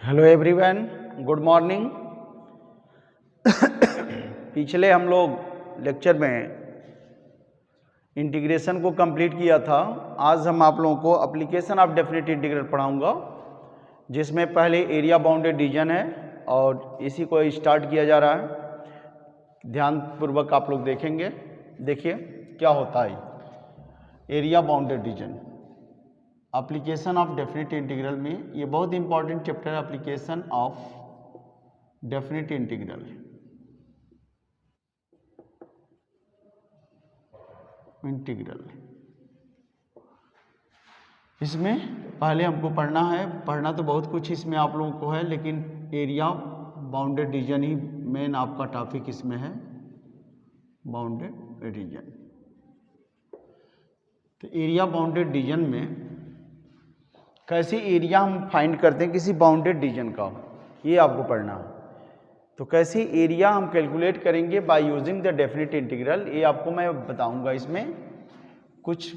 Hello everyone, good morning. पिछले हम लोग लेक्चर में इंटीग्रेशन को कंप्लीट किया था। आज हम आप लोगों को एप्लीकेशन ऑफ डेफिनेट इंटीग्रल पढ़ाऊंगा, जिसमें पहले एरिया बाउंडेड रीजन है और इसी को स्टार्ट किया जा रहा है। ध्यानपूर्वक आप लोग देखेंगे। देखिए क्या होता है area bounded reason. Application of definite integral में ये बहुत इंपॉर्टेंट चैप्टर है, एप्लीकेशन ऑफ डेफिनेट इंटीग्रल। इसमें पहले हमको पढ़ना तो बहुत कुछ इसमें आप लोगों को है, लेकिन एरिया बाउंडेड रीजन ही मेन आपका टॉपिक इसमें है, बाउंडेड रीजन। तो एरिया बाउंडेड रीजन में कैसे एरिया हम फाइंड करते हैं किसी बाउंडेड रीजन का, ये आपको पढ़ना है। तो कैसे एरिया हम कैलकुलेट करेंगे by using the definite integral, ये आपको मैं बताऊंगा। इसमें कुछ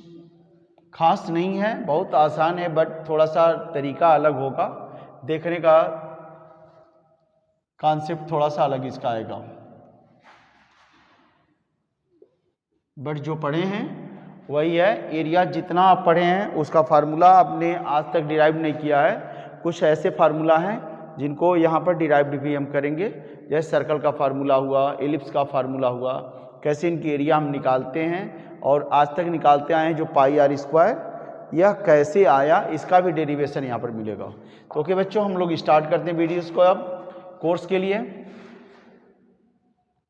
खास नहीं है, बहुत आसान है, बट थोड़ा सा तरीका अलग होगा, देखने का कॉन्सेप्ट थोड़ा सा अलग इसका आएगा। बट जो पढ़े हैं वही है। एरिया जितना आप पढ़े हैं उसका फार्मूला आपने आज तक डिराइव नहीं किया है। कुछ ऐसे फार्मूला हैं जिनको यहाँ पर डिराइव भी हम करेंगे, जैसे सर्कल का फार्मूला हुआ, एलिप्स का फार्मूला हुआ, कैसे इनकी एरिया हम निकालते हैं और आज तक निकालते आए हैं। जो पाई आर स्क्वायर यह कैसे आया, इसका भी डेरिवेशन यहाँ पर मिलेगा। तो ओके बच्चों, हम लोग स्टार्ट करते हैं वीडियोस को अब कोर्स के लिए।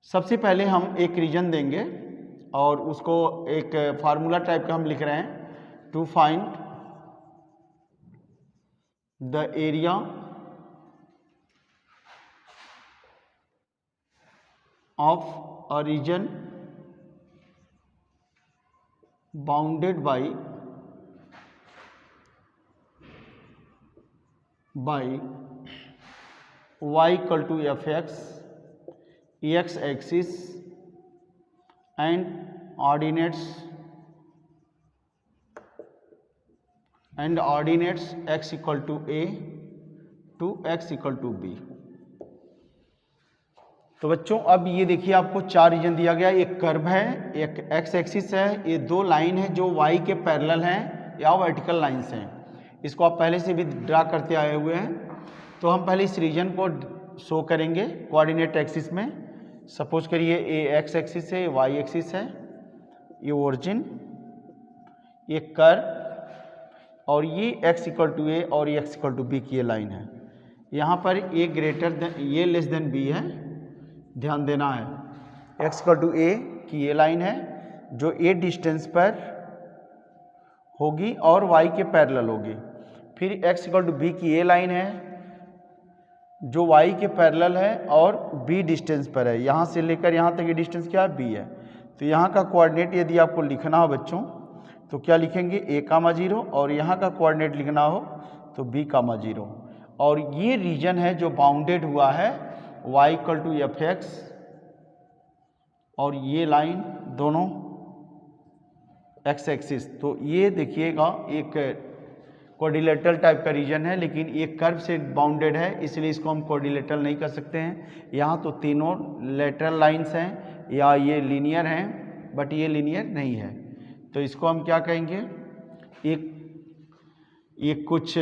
सबसे पहले हम एक रीजन देंगे और उसको एक फार्मूला टाइप का हम लिख रहे हैं, to find the area of a region bounded by y equal to fx, x axis and ordinates x equal to a to x equal to b। तो बच्चों अब ये देखिए, आपको चार रीजन दिया गया। एक कर्व है, एक x एक्सिस है, ये दो लाइन है जो y के पैरेलल हैं या वर्टिकल लाइंस हैं। इसको आप पहले से भी ड्रा करते आए हुए हैं। तो हम पहले इस रीजन को शो करेंगे कोऑर्डिनेट एक्सिस में। सपोज करिए ये एक्स एक्सिस है, वाई एक्सिस है, ये ओरिजिन, ये कर्व और ये x इक्वल टू ए और ये x इक्वल टू बी की ये लाइन है। यहाँ पर ए ग्रेटर देन, ये लेस देन बी है, ध्यान देना है। x इक्वल टू ए की ये लाइन है जो ए डिस्टेंस पर होगी और y के पैरेलल होगी। फिर x इक्वल टू बी की ये लाइन है जो y के पैरेलल है और b डिस्टेंस पर है। यहाँ से लेकर यहाँ तक ये डिस्टेंस क्या है, b है। तो यहाँ का कोऑर्डिनेट यदि आपको लिखना हो बच्चों तो क्या लिखेंगे, a कामा 0, और यहाँ का कोऑर्डिनेट लिखना हो तो b कामा 0। और ये रीजन है जो बाउंडेड हुआ है y इक्वल टू fx, और ये लाइन दोनों x एक्सिस। तो ये देखिएगा एक कोऑर्डिलेटरल टाइप का रीजन है, लेकिन ये कर्व से बाउंडेड है, इसलिए इसको हम कोऑर्डिलेटरल नहीं कर सकते हैं। यहाँ तो तीनों लेटरल लाइंस हैं या ये लीनियर हैं, बट ये लीनियर नहीं है। तो इसको हम क्या कहेंगे, एक कुछ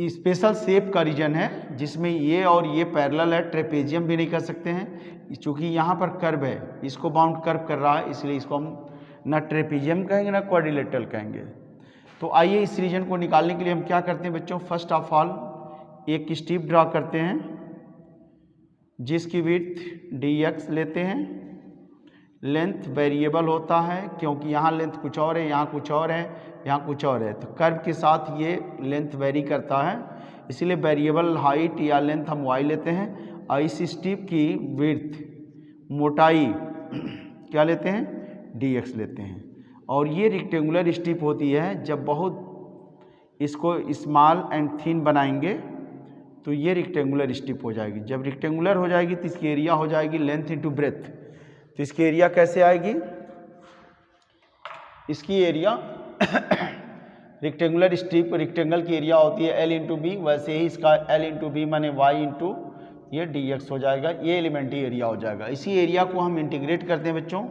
स्पेशल शेप का रीजन है जिसमें ये और ये पैरेलल है। ट्रेपेजियम भी नहीं कर सकते हैं, चूँकि यहाँ पर कर्व है, इसको बाउंड कर्व कर रहा है, इसलिए इसको हम ना ट्रेपेजियम कहेंगे ना कोऑर्डिलेटरल कहेंगे। तो आइए इस रीजन को निकालने के लिए हम क्या करते हैं बच्चों, फर्स्ट ऑफ ऑल एक स्ट्रिप ड्रा करते हैं जिसकी विड्थ dx लेते हैं। लेंथ वेरिएबल होता है क्योंकि यहाँ लेंथ कुछ और है, यहाँ कुछ और है, यहाँ कुछ और है। तो कर्व के साथ ये लेंथ वेरी करता है, इसलिए वेरिएबल हाइट या लेंथ हम y लेते हैं। और इस स्ट्रिप की विड्थ, मोटाई क्या लेते हैं, dx लेते हैं। और ये रेक्टेंगुलर स्ट्रिप होती है। जब बहुत इसको स्मॉल एंड थिन बनाएंगे तो ये रेक्टेंगुलर स्ट्रिप हो जाएगी। जब रेक्टेंगुलर हो जाएगी तो इसकी एरिया हो जाएगी लेंथ इंटू ब्रेथ। तो इसकी एरिया कैसे आएगी, इसकी एरिया रेक्टेंगुलर स्ट्रिप रेक्टेंगल की एरिया होती है L इंटू बी, वैसे ही इसका L इंटू बी माने वाई इंटू ये dx हो जाएगा, ये एलिमेंट्री एरिया हो जाएगा। इसी एरिया को हम इंटीग्रेट करते हैं बच्चों,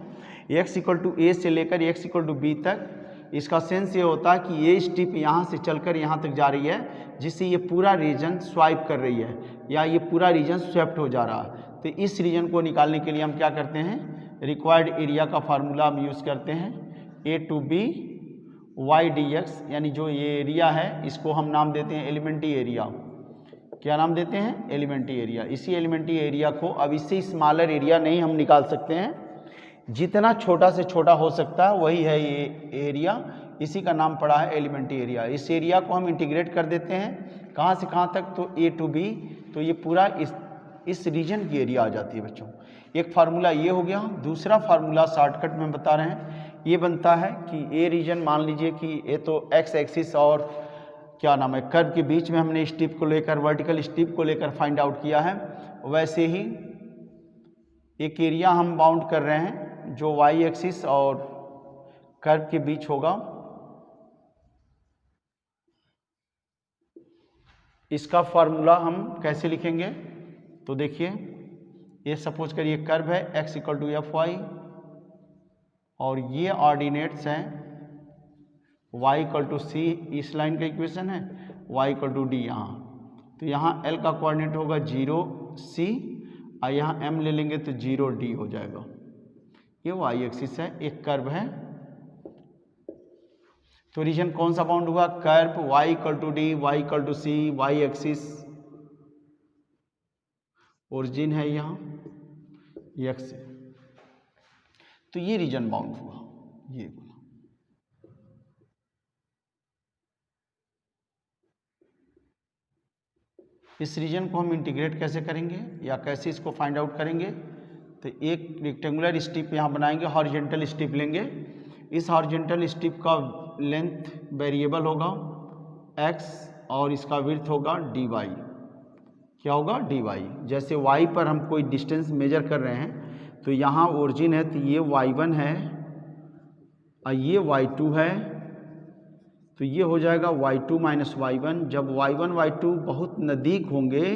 x इक्वल टू ए से लेकर x इक्वल टू बी तक। इसका सेंस ये होता है कि ये स्ट्रिप यहाँ से चलकर यहाँ तक जा रही है, जिससे ये पूरा रीजन स्वाइप कर रही है या ये पूरा रीजन स्वेप्ट हो जा रहा है। तो इस रीजन को निकालने के लिए हम क्या करते हैं, रिक्वायर्ड एरिया का फार्मूला हम यूज़ करते हैं, A to B Y D X, यानी जो ये एरिया है इसको हम नाम देते हैं एलिमेंट्री एरिया। क्या नाम देते हैं, एलिमेंट्री एरिया। इसी एलिमेंट्री एरिया को अब इससे स्मॉलर एरिया नहीं हम निकाल सकते हैं, जितना छोटा से छोटा हो सकता है वही है ये एरिया, इसी का नाम पड़ा है एलिमेंट्री एरिया। इस एरिया को हम इंटीग्रेट कर देते हैं कहाँ से कहाँ तक, तो ए टू बी, तो ये पूरा इस रीजन की एरिया आ जाती है बच्चों। एक फार्मूला ये हो गया। दूसरा फार्मूला शॉर्टकट में बता रहे हैं, ये बनता है कि ए रीजन मान लीजिए कि ये तो एक्स एक्सिस और क्या नाम है कर्व के बीच में हमने स्ट्रिप को लेकर, वर्टिकल स्ट्रिप को लेकर फाइंड आउट किया है, वैसे ही एक एरिया हम बाउंड कर रहे हैं जो वाई एक्सिस और कर्व के बीच होगा। इसका फार्मूला हम कैसे लिखेंगे, तो देखिए ये सपोज करिए कर्व है x equal to f y और ये ऑर्डिनेट्स हैं y इक्वल टू सी, इस लाइन का इक्वेशन है, y इक्वल टू डी यहाँ, तो यहाँ l का कोऑर्डिनेट होगा 0 c और यहाँ m ले लेंगे तो 0 d हो जाएगा। ये y एक्सिस है, एक कर्व है, तो रीजन कौन सा बाउंड हुआ, curve y equal to d, y equal to c, y axis origin है यहाँ x, तो ये रीजन बाउंड हुआ। ये इस रीजन को हम इंटीग्रेट कैसे करेंगे या कैसे इसको फाइंड आउट करेंगे, तो एक रेक्टेंगुलर स्ट्रिप यहाँ बनाएंगे, हॉरिजॉन्टल स्ट्रिप लेंगे। इस हॉरिजॉन्टल स्ट्रिप का लेंथ वेरिएबल होगा x और इसका विड्थ होगा dy। क्या होगा, dy। जैसे y पर हम कोई डिस्टेंस मेजर कर रहे हैं तो यहाँ ओरिजिन है तो ये y1 है और ये y2 है, तो ये हो जाएगा y2 माइनस y1। जब y1 y2 बहुत नज़दीक होंगे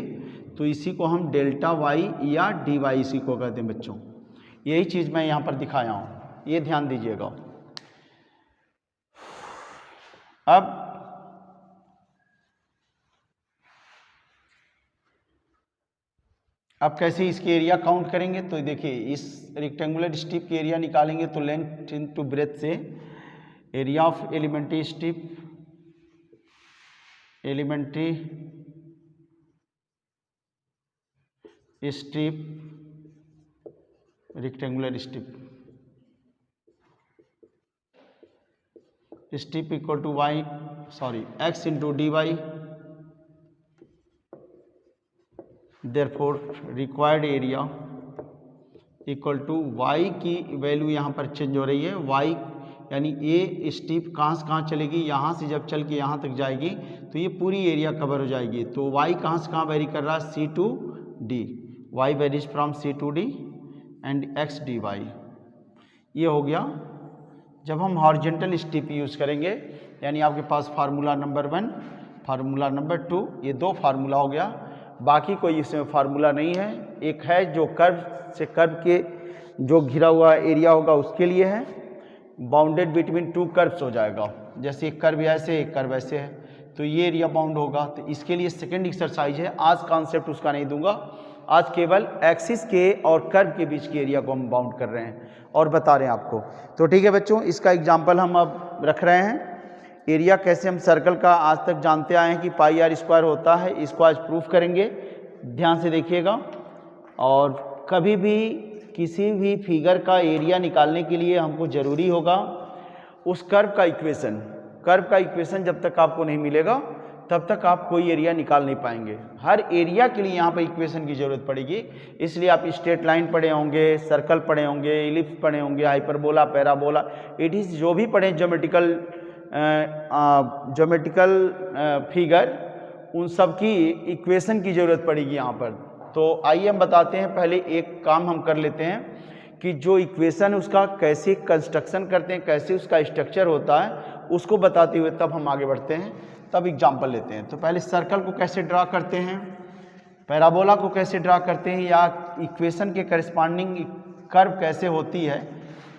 तो इसी को हम डेल्टा y या dy इसी को कहते हैं बच्चों। यही चीज़ मैं यहाँ पर दिखाया हूँ, ये ध्यान दीजिएगा। अब कैसे इसकी एरिया काउंट करेंगे, तो देखिए इस रेक्टेंगुलर स्ट्रिप की एरिया निकालेंगे तो लेंथ इनटू ब्रेथ से area of elementary strip, elementary strip rectangular strip, strip equal to x into d y. Therefore required area equal to y की वैल्यू यहाँ पर चेंज हो रही है, y यानी ए स्ट्रिप कहाँ से कहाँ चलेगी, यहाँ से जब चल के यहाँ तक जाएगी तो ये पूरी एरिया कवर हो जाएगी। तो y कहाँ से कहाँ वेरी कर रहा है, c to d, y varies from c to d and x dy। ये हो गया। जब हम हॉरिजॉन्टल स्ट्रिप यूज़ करेंगे, यानी आपके पास फार्मूला नंबर 1, फार्मूला नंबर 2, ये दो फार्मूला हो गया, बाकी कोई इसमें फार्मूला नहीं है। एक है जो कर्व से कर्व के जो घिरा हुआ एरिया होगा उसके लिए है, बाउंडेड बिटवीन टू कर्व्स हो जाएगा, जैसे एक कर्व ऐसे एक कर्व ऐसे है तो ये एरिया बाउंड होगा। तो इसके लिए सेकंड एक्सरसाइज है, आज कॉन्सेप्ट उसका नहीं दूंगा, आज केवल एक्सिस के और कर्व के बीच के एरिया को हम बाउंड कर रहे हैं और बता रहे हैं आपको। तो ठीक है बच्चों, इसका एग्जाम्पल हम अब रख रहे हैं। एरिया कैसे हम सर्कल का आज तक जानते आए हैं कि पाई आर स्क्वायर होता है, इसको आज प्रूफ करेंगे, ध्यान से देखिएगा। और कभी भी किसी भी फिगर का एरिया निकालने के लिए हमको ज़रूरी होगा उस कर्व का इक्वेशन। कर्व का इक्वेशन जब तक आपको नहीं मिलेगा तब तक आप कोई एरिया निकाल नहीं पाएंगे। हर एरिया के लिए यहाँ पर इक्वेशन की ज़रूरत पड़ेगी, इसलिए आप स्ट्रेट लाइन पढ़े होंगे, सर्कल पढ़े होंगे, इलिप्स पढ़े होंगे, हाइपरबोला, पैराबोला, इट इज़ जो भी पढ़े ज्योमेट्रिकल फिगर, उन सब की इक्वेशन की ज़रूरत पड़ेगी यहाँ पर। तो आइए हम बताते हैं, पहले एक काम हम कर लेते हैं कि जो इक्वेशन उसका कैसे कंस्ट्रक्शन करते हैं, कैसे उसका स्ट्रक्चर होता है, उसको बताते हुए तब हम आगे बढ़ते हैं, तब एग्जाम्पल लेते हैं। तो पहले सर्कल को कैसे ड्रा करते हैं, पैराबोला को कैसे ड्रा करते हैं, या इक्वेशन के करस्पॉन्डिंग कर्व कैसे होती है,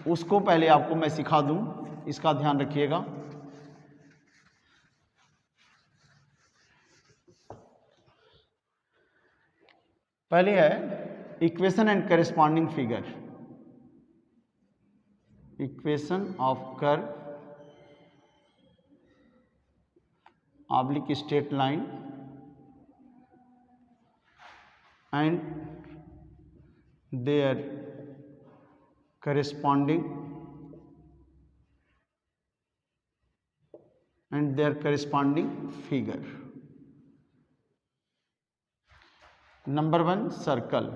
उसको पहले आपको मैं सिखा दूं, इसका ध्यान रखिएगा। पहले है equation and corresponding figure, equation of curve oblique straight line and their corresponding figure। Number 1 circle.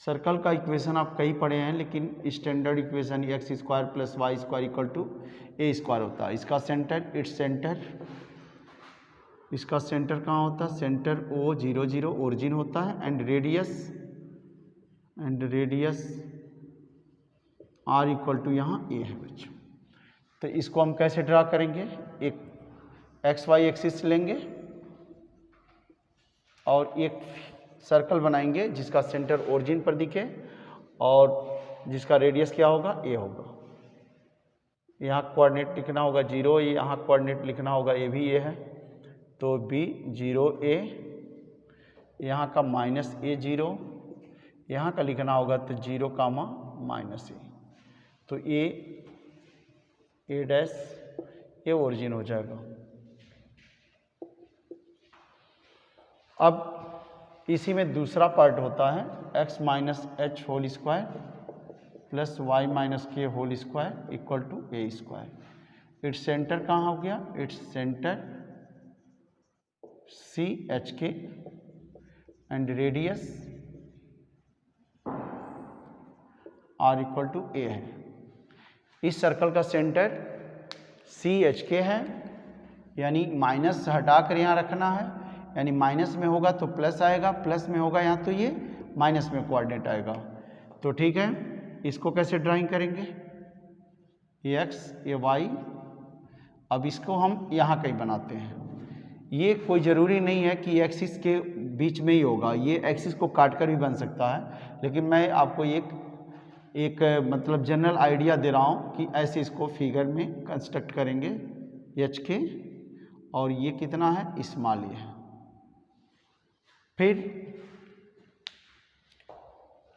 Circle का इक्वेशन आप कई पढ़े हैं, लेकिन standard equation x square plus y square equal to A square होता है। इसका सेंटर, इसका सेंटर कहाँ होता है, सेंटर O 0 0 ओरिजिन होता है, and radius are equal to यहाँ ए है बच्चों। तो इसको हम कैसे ड्रा करेंगे, एक एक्स वाई एक्सिस लेंगे और एक सर्कल बनाएंगे जिसका सेंटर ओरिजिन पर दिखे और जिसका रेडियस क्या होगा, ए होगा। यहाँ कोऑर्डिनेट लिखना होगा 0, यहाँ कोऑर्डिनेट लिखना होगा ए भी ए है, तो बी 0 ए, यहाँ का माइनस ए 0, यहाँ का लिखना होगा तो 0 कामा माइनस ए, तो ए डैश ये ओरिजिन हो जाएगा। अब इसी में दूसरा पार्ट होता है x minus H whole square plus Y minus K whole square equal to A square. It's centre कहाँ हो गया, it's centre C H K and radius are equal to A है। इस सर्कल का सेंटर सी एच के है, यानी minus हटा कर यहाँ रखना है, यानी माइनस में होगा तो प्लस आएगा, प्लस में होगा यहाँ तो ये माइनस में कोऑर्डिनेट आएगा। तो ठीक है, इसको कैसे ड्राइंग करेंगे, ये एक्स ये वाई। अब इसको हम यहाँ कहीं बनाते हैं। ये कोई ज़रूरी नहीं है कि एक्सिस के बीच में ही होगा, ये एक्सिस को काट कर भी बन सकता है, लेकिन मैं आपको एक मतलब जनरल आइडिया दे रहा हूँ कि ऐसे इसको फिगर में कंस्ट्रक्ट करेंगे एच के, और ये कितना है, स्मॉल ये है। फिर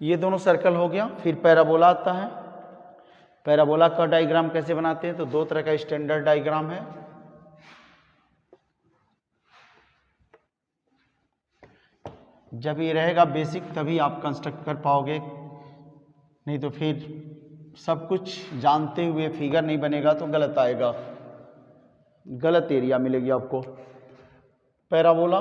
ये दोनों सर्कल हो गया, फिर पैराबोला आता है। पैराबोला का डायग्राम कैसे बनाते हैं, तो दो तरह का स्टैंडर्ड डायग्राम है। जब ये रहेगा बेसिक तभी आप कंस्ट्रक्ट कर पाओगे, नहीं तो फिर सब कुछ जानते हुए फिगर नहीं बनेगा तो गलत आएगा, गलत एरिया मिलेगी आपको। पैराबोला,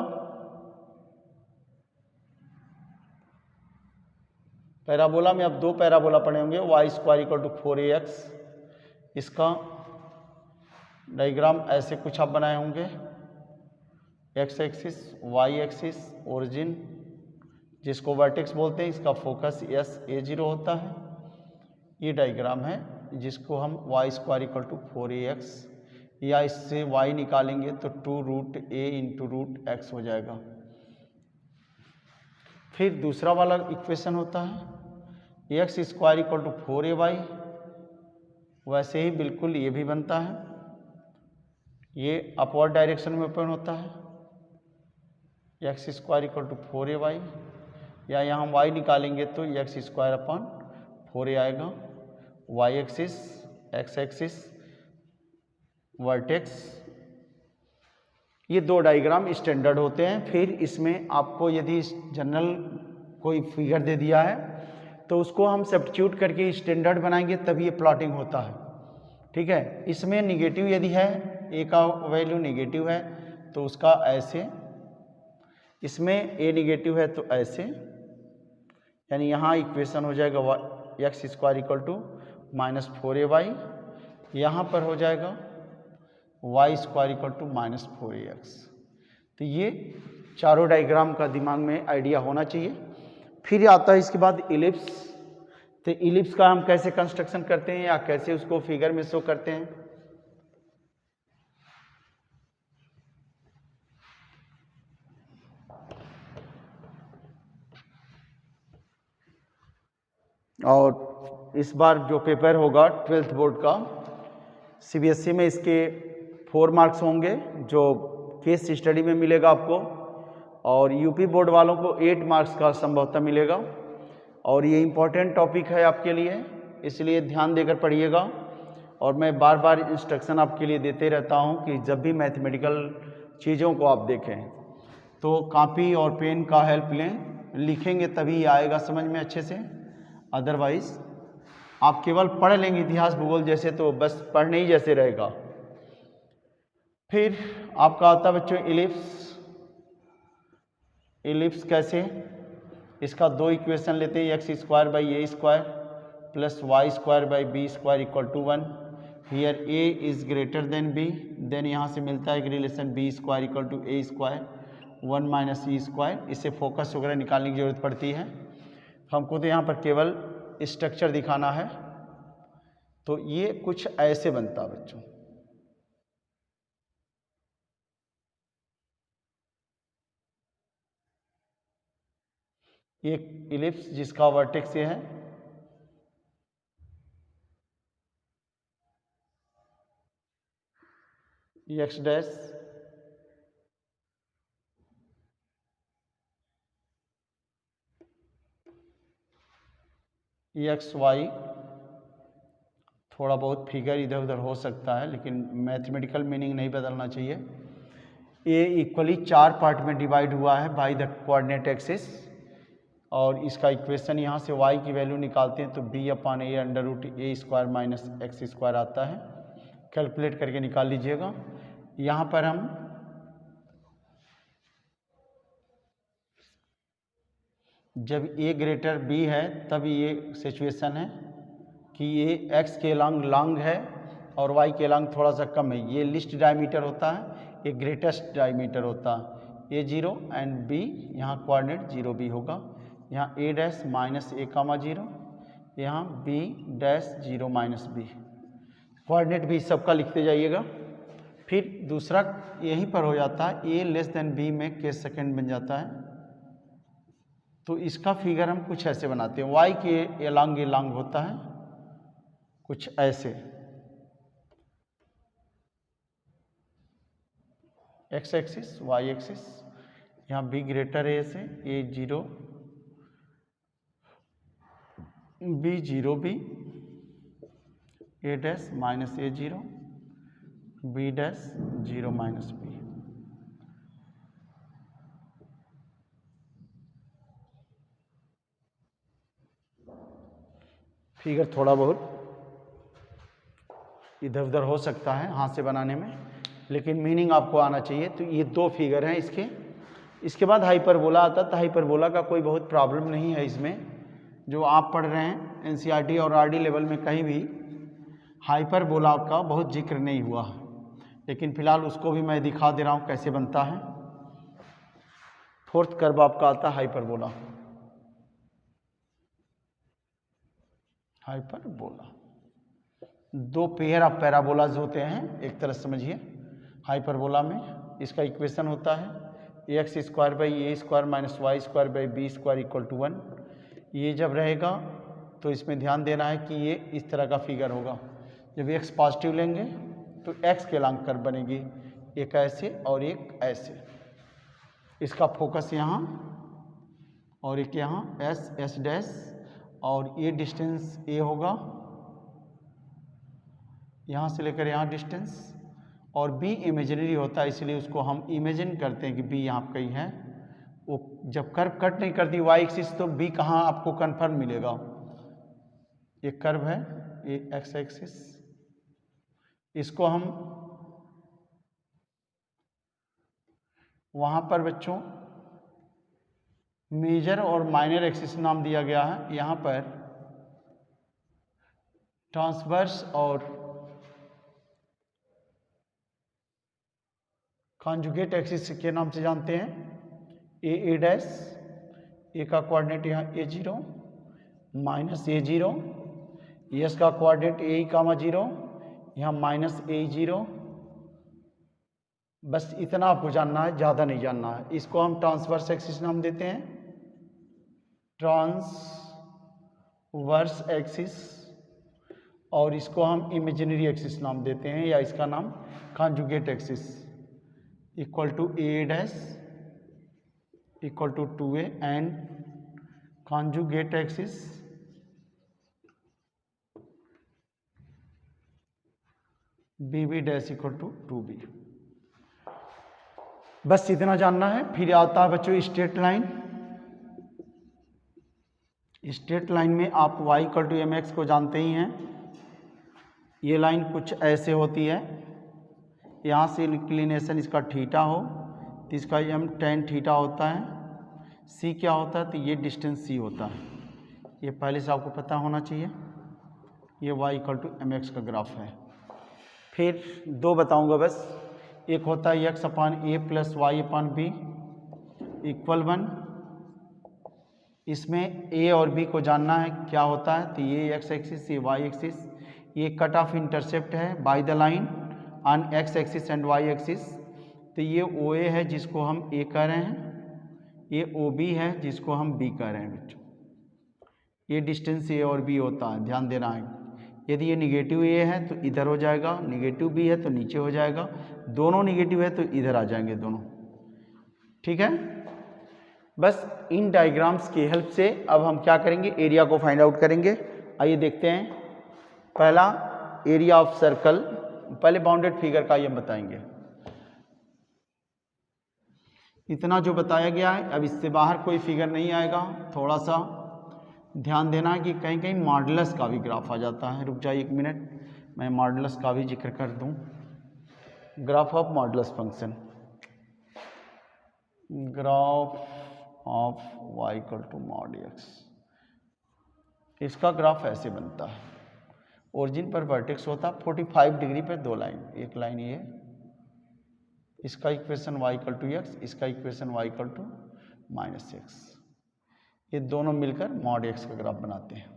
पैराबोला में अब दो पैराबोला पड़े होंगे, Y square equal to 4ax। इसका डायग्राम ऐसे कुछ आप बनाए होंगे, x axis y axis origin जिसको वर्टेक्स बोलते हैं, इसका फोकस एस ए 0 होता है। ये डायग्राम है जिसको हम Y square equal to 4ax, या इससे y निकालेंगे तो 2√a इंटू √x हो जाएगा। फिर दूसरा वाला इक्वेशन होता है x square equal to 4ay, वैसे ही बिल्कुल ये भी बनता है, ये अपवर्ड डायरेक्शन में ओपन होता है, x square equal to 4ay, या यहाँ हम y निकालेंगे तो एक्स स्क्वायर अपॉन 4a आएगा। y axis x axis vertex, ये दो डायग्राम स्टैंडर्ड होते हैं। फिर इसमें आपको यदि जनरल कोई फिगर दे दिया है तो उसको हम सब्स्टिट्यूट करके स्टैंडर्ड बनाएंगे तभी ये प्लॉटिंग होता है, ठीक है। इसमें निगेटिव यदि है, ए का वैल्यू निगेटिव है तो उसका ऐसे, इसमें ए निगेटिव है तो ऐसे, यानी यहाँ इक्वेशन हो जाएगा x square equal to -4ay, यहाँ पर हो जाएगा Y square equal to -4ax। तो ये चारों डायग्राम का दिमाग में आइडिया होना चाहिए। फिर आता है इसके बाद इलिप्स। तो इलिप्स का हम कैसे कंस्ट्रक्शन करते हैं या कैसे उसको फिगर में शो करते हैं? और इस बार जो पेपर होगा 12th बोर्ड का सीबीएसई में, इसके 4 मार्क्स होंगे जो केस स्टडी में मिलेगा आपको, और यूपी बोर्ड वालों को 8 मार्क्स का संभवतः मिलेगा। और ये इम्पॉर्टेंट टॉपिक है आपके लिए, इसलिए ध्यान देकर पढ़िएगा। और मैं बार बार इंस्ट्रक्शन आपके लिए देते रहता हूँ कि जब भी मैथमेटिकल चीज़ों को आप देखें तो कॉपी और पेन का हेल्प लें, लिखेंगे तभी आएगा समझ में अच्छे से। अदरवाइज आप केवल पढ़ लेंगे इतिहास भूगोल जैसे तो बस पढ़ने ही जैसे रहेगा। फिर आपका आता बच्चों इलिप्स। इलिप्स कैसे? इसका 2 इक्वेशन लेते हैं, x square by a square plus y square by b square equal to 1। Here a is greater than b, then यहाँ से मिलता है एक relation b square equal to A square 1 minus e square. इससे focus वगैरह निकालने की जरूरत पड़ती है, हमको तो यहाँ पर केवल स्ट्रक्चर दिखाना है। तो ये कुछ ऐसे बनता बच्चों। एक इलिप्स जिसका वर्टेक्स ये है, एक्स डैश एक्स वाई, थोड़ा बहुत फिगर इधर उधर हो सकता है लेकिन मैथमेटिकल मीनिंग नहीं बदलना चाहिए। ए इक्वली 4 पार्ट में डिवाइड हुआ है बाय द कोऑर्डिनेट एक्सिस, और इसका इक्वेशन यहाँ से y की वैल्यू निकालते हैं तो b upon A under root A square minus x square आता है। कैलकुलेट करके निकाल लीजिएगा। यहाँ पर हम जब a ग्रेटर b है तब ये सिचुएशन है कि ये x के लॉन्ग है और y के लॉन्ग थोड़ा सा कम है। ये लिस्ट डायमीटर होता है, ये ग्रेटेस्ट डायमीटर होता है। a0 एंड b, यहाँ कोऑर्डिनेट 0 b होगा। यहाँ a dash minus a comma 0, यहाँ b dash 0 minus b. Coordinate भी सबका लिखते जाइएगा। फिर दूसरा यहीं पर हो जाता है, a लेस देन b में केस सेकेंड बन जाता है। तो इसका फिगर हम कुछ ऐसे बनाते हैं, y के एलांग होता है कुछ ऐसे, x एक्सिस y एक्सिस, यहाँ b ग्रेटर है से a0 b0 b, a dash minus a0 b dash 0 minus b। Figure थोड़ा बहुत इधर उधर हो सकता है हाथ से बनाने में, लेकिन मीनिंग आपको आना चाहिए। तो ये 2 फिगर हैं इसके। इसके बाद हाइपरबोला आता है, तो हाइपरबोला का कोई बहुत प्रॉब्लम नहीं है इसमें। जो आप पढ़ रहे हैं एनसीईआरटी और आरडी लेवल में कहीं भी हाइपरबोला का बहुत जिक्र नहीं हुआ है, लेकिन फिलहाल उसको भी मैं दिखा दे रहा हूँ कैसे बनता है। 4th कर्व आपका आता है hyperbola. Hyperbola 2 pair of parabolas होते हैं, एक तरह समझिए। हाइपरबोला में इसका इक्वेशन होता है x square by a square minus y square by b square equal to 1। ये जब रहेगा तो इसमें ध्यान देना है कि ये इस तरह का फिगर होगा। जब x पॉजिटिव लेंगे तो x के लॉन्ग कर्व बनेगी, एक ऐसे और एक ऐसे। इसका फोकस यहाँ और एक यहाँ एस डैश, और ये डिस्टेंस a होगा यहाँ से लेकर यहाँ डिस्टेंस, और b इमेजिनरी होता है इसलिए उसको हम इमेजिन करते हैं कि b यहाँ कहीं है। वो जब कर्व कट नहीं करती y एक्सिस तो b कहाँ आपको कन्फर्म मिलेगा। एक कर्व है ये x एक्सिस, इसको हम वहाँ पर बच्चों मेजर और माइनर एक्सिस नाम दिया गया है। यहाँ पर ट्रांसवर्स और कॉन्जुगेट एक्सिस के नाम से जानते हैं। ए डैश, ए का कोऑर्डिनेट यहाँ a0, माइनस ए जीरो, एस का कोऑर्डिनेट ए कामा जीरो, यहाँ माइनस ए जीरो। बस इतना आपको जानना है, ज़्यादा नहीं जानना है। इसको हम ट्रांसवर्स एक्सिस नाम देते हैं, ट्रांसवर्स एक्सिस, और इसको हम इमेजिनरी एक्सिस नाम देते हैं, या इसका नाम conjugate axis. Equal to a dash equal to 2a and conjugate axis bb dash equal to 2b। बस इतना जानना है। फिर आता है बच्चों स्ट्रेट लाइन। स्ट्रेट लाइन में आप y equal to m x को जानते ही हैं। ये लाइन कुछ ऐसे होती है, यहाँ से इंक्लिनेशन इसका थीटा हो तो इसका m tan थीटा होता है, c क्या होता है तो ये डिस्टेंस c होता है। ये पहले से आपको पता होना चाहिए। ये y equal to m x का ग्राफ है। फिर दो बताऊंगा बस, एक होता है x upon a plus y upon b equal 1। इसमें a और b को जानना है क्या होता है, तो ये x एक्सिस, ये y एक्सिस, ये कट ऑफ इंटरसेप्ट है by the line on x axis and y axis. तो ये OA है जिसको हम a कह रहे हैं, ये OB है जिसको हम b कह रहे हैं बच्चों। ये डिस्टेंस a और b होता है, ध्यान देना है। यदि ये निगेटिव a है तो इधर हो जाएगा, निगेटिव b है तो नीचे हो जाएगा, दोनों निगेटिव है तो इधर आ जाएंगे दोनों। ठीक है, बस इन डायग्राम्स की हेल्प से अब हम क्या करेंगे, एरिया को फाइंड आउट करेंगे। आइए देखते हैं। पहला एरिया ऑफ सर्कल, पहले बाउंडेड फिगर का ये बताएंगे। इतना जो बताया गया है, अब इससे बाहर कोई फिगर नहीं आएगा। थोड़ा सा ध्यान देना है कि कहीं कहीं मॉडुलस का भी ग्राफ आ जाता है। रुक जाइए 1 मिनट, मैं मॉडुलस का भी जिक्र कर दूं। Graph of modulus function, graph of y equal to mod x। इसका ग्राफ ऐसे बनता है, ओरिजिन पर वर्टेक्स होता है 45 डिग्री पर दो लाइन, एक लाइन ये, इसका equation y equal to x, इसका equation y equal to minus x। ये दोनों मिलकर मॉड x का ग्राफ बनाते हैं।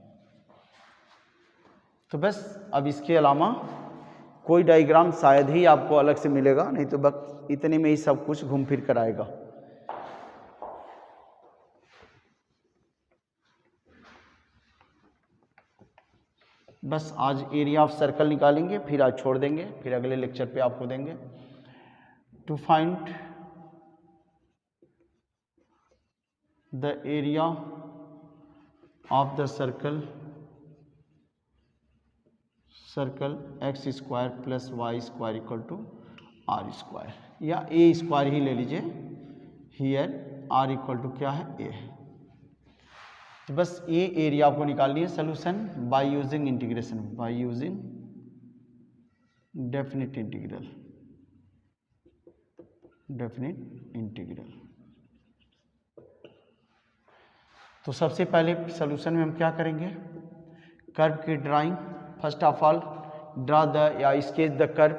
तो बस अब इसके अलावा कोई डायग्राम शायद ही आपको अलग से मिलेगा, नहीं तो बस इतने में ही सब कुछ घूम फिर कर आएगा। बस आज एरिया ऑफ सर्कल निकालेंगे, फिर आज छोड़ देंगे, फिर अगले लेक्चर पे आपको देंगे। To find the area of the circle x square plus y square equal to r square, या ए स्क्वायर ही ले लीजिए। हियर आर इक्वल टू क्या है, ए है। तो बस ये एरिया आपको निकालनी है। Solution by using integration, by using definite integral, definite integral. तो सबसे पहले सोल्यूशन में हम क्या करेंगे, कर्व की drawing. First of all draw the या स्केच द कर्व।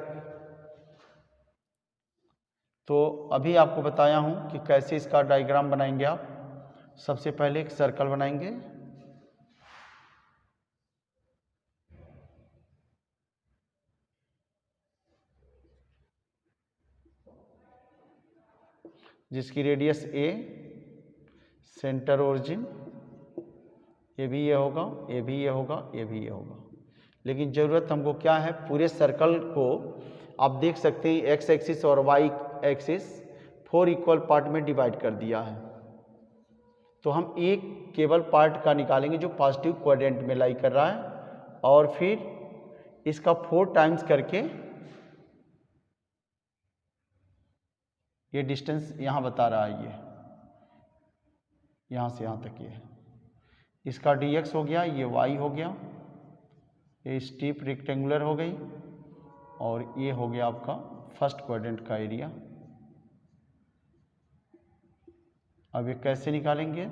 तो अभी आपको बताया हूं कि कैसे इसका डायग्राम बनाएंगे आप। सबसे पहले एक सर्कल बनाएंगे, जिसकी रेडियस a, सेंटर ओरिजिन, ये भी ये होगा, ये भी ये होगा, ये भी ये होगा। लेकिन ज़रूरत हमको क्या है, पूरे सर्कल को आप देख सकते हैं एक्स एक्सिस और वाई एक्सिस 4 इक्वल पार्ट में डिवाइड कर दिया है। तो हम एक केवल पार्ट का निकालेंगे जो पॉजिटिव क्वाड्रेंट में लाई कर रहा है, और फिर इसका 4 टाइम्स करके ये डिस्टेंस यहाँ बता रहा है, ये यहाँ से यहाँ तक ये इसका dx हो गया, ये y हो गया, ये स्टीप रेक्टेंगुलर हो गई, और ये हो गया आपका फर्स्ट क्वाड्रेंट का एरिया। अब ये कैसे निकालेंगे,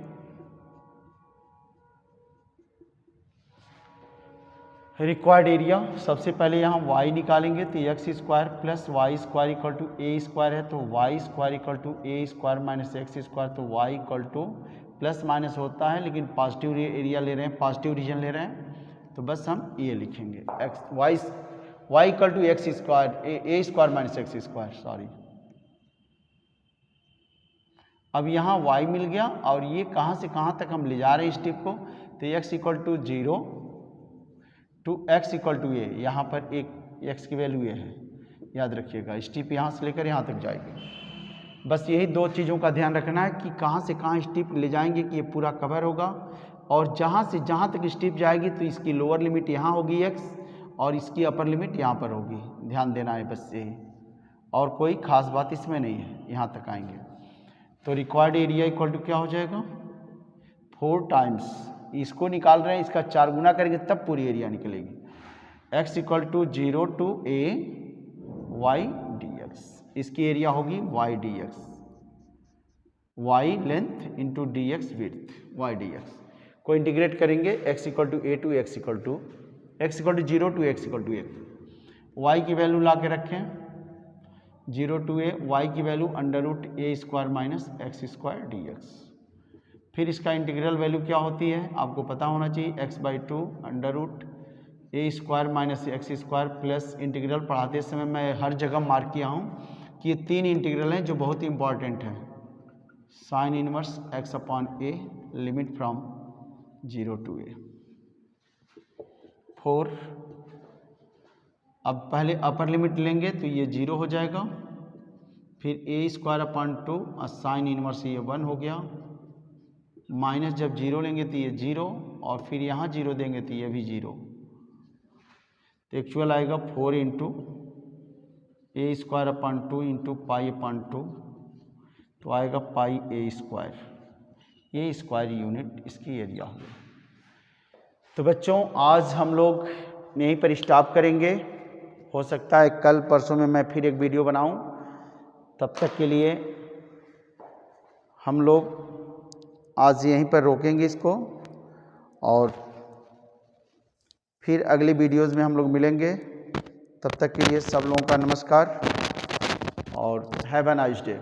रिक्वायर्ड एरिया। सबसे पहले यहाँ y निकालेंगे, तो x square plus y square equal to A square है, तो y square equal to A square minus x square, तो y equal to plus minus होता है, लेकिन पॉजिटिव एरिया ले रहे हैं, पॉजिटिव रीजन ले रहे हैं, तो बस हम ये लिखेंगे x y equal to x square a square minus x square, sorry. अब यहाँ y मिल गया और ये कहाँ से कहाँ तक हम ले जा रहे हैं स्टेप को, तो x equal to 0 to x equal to A, यहाँ पर एक x की वैल्यू ये है, याद रखिएगा। स्टेप यहाँ से लेकर यहाँ तक जाएगी। बस यही दो चीज़ों का ध्यान रखना है कि कहाँ से कहाँ स्टेप ले जाएंगे कि ये पूरा कवर होगा, और जहाँ से जहाँ तक स्टेप जाएगी तो इसकी लोअर लिमिट यहाँ होगी x और इसकी अपर लिमिट यहाँ पर होगी, ध्यान देना है बस यही, और कोई ख़ास बात इसमें नहीं है। यहाँ तक आएंगे तो रिक्वायर्ड एरिया इक्वल टू क्या हो जाएगा, 4 टाइम्स, इसको निकाल रहे हैं, इसका 4 गुना करेंगे तब पूरी एरिया निकलेगी। x equal to 0 to a y dx, इसकी एरिया होगी y dx, y length into dx width y dx को इंटीग्रेट करेंगे x equal to a to x equal to 0 to x equal to a, y की value ला के रखें 0 to a, y की value under root A square minus x square D X. फिर इसका integral value क्या होती है आपको पता होना चाहिए, x/2 under root A square minus x square plus integral पढ़ाते समय मैं हर जगह मार्क किया हूँ कि ये 3 इंटीग्रल हैं जो बहुत ही इंपॉर्टेंट हैं। Sine inverse x upon a limit from 0 to a। 4, अब पहले अपर लिमिट लेंगे तो ये 0 हो जाएगा, फिर ए स्क्वायर अपॉन 2 और साइन इनवर्स ये 1 हो गया, माइनस जब 0 लेंगे तो ये 0 और फिर यहाँ 0 देंगे तो ये भी 0, तो एक्चुअल आएगा 4 into A square upon 2 into pi upon 2, तो आएगा पाई ए स्क्वायर, ये स्क्वायर यूनिट इसकी एरिया होगी। तो बच्चों आज हम लोग यहीं पर स्टॉप करेंगे, हो सकता है कल परसों में मैं फिर एक वीडियो बनाऊं, तब तक के लिए हम लोग आज यहीं पर रोकेंगे इसको, और फिर अगली वीडियोज़ में हम लोग मिलेंगे। तब तक के लिए सब लोगों का नमस्कार और हैव अ नाइस डे।